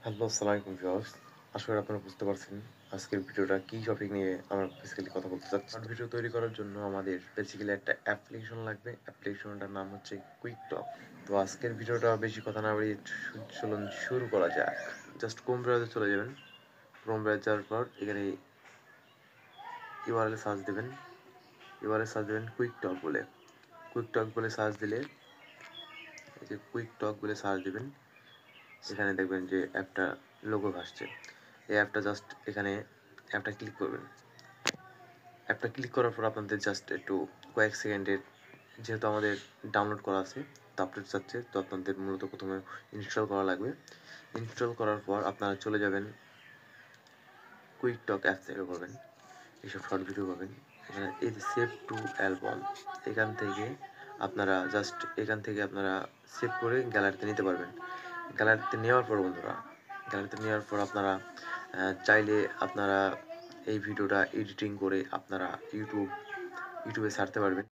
Hello, আসসালামু আলাইকুম viewers. আশা করি আপনারা বুঝতে পারছেন আজকের ভিডিওটা কি টপিক নিয়ে আমরা বেসিক্যালি কথা বলতে চাচ্ছি। শর্ট ভিডিও তৈরি করার জন্য আমাদের বেসিক্যালি একটা অ্যাপ্লিকেশন লাগবে। অ্যাপ্লিকেশনটার নাম হচ্ছে কুইকটক। তো আজকের ভিডিওটা বেশি কথা না বাড়িয়ে চলুন শুরু করা যাক। জাস্ট ক্রোম ব্রাউজারে চলে যাবেন। ক্রোম ব্রাউজারে যাওয়ার পর এখানে ইউআরএল সার্চ দেবেন। কুইকটক বলে। কুইকটক বলে সার্চ দিলে এই যে কুইকটক বলে সার্চ দিবেন। এখানে দেখবেন যে একটা লোগো ভাসছে। এই অ্যাপটা জাস্ট এখানে অ্যাপটা ক্লিক করবেন। অ্যাপটা ক্লিক করার পর আপনাদের জাস্ট একটু কয়েক সেকেন্ডের, যেহেতু আমাদের ডাউনলোড করা আছে তো আপডেট চাচ্ছে, তো আপনাদের মূলত প্রথমে ইনস্টল করা লাগবে। ইনস্টল করার পর আপনারা চলে যাবেন কুইকটক অ্যাপ থেকে করবেন, এইসব শর্ট ভিডিও পাবেন। এখানে এই যে সেভ টু অ্যালবাম, এখান থেকে এখান থেকে আপনারা সেভ করে গ্যালারিতে নিতে পারবেন। গ্যালারিতে নেওয়ার পর বন্ধুরা, আপনারা চাইলে আপনারা এই ভিডিওটা এডিটিং করে আপনারা ইউটিউবে ছাড়তে পারবেন।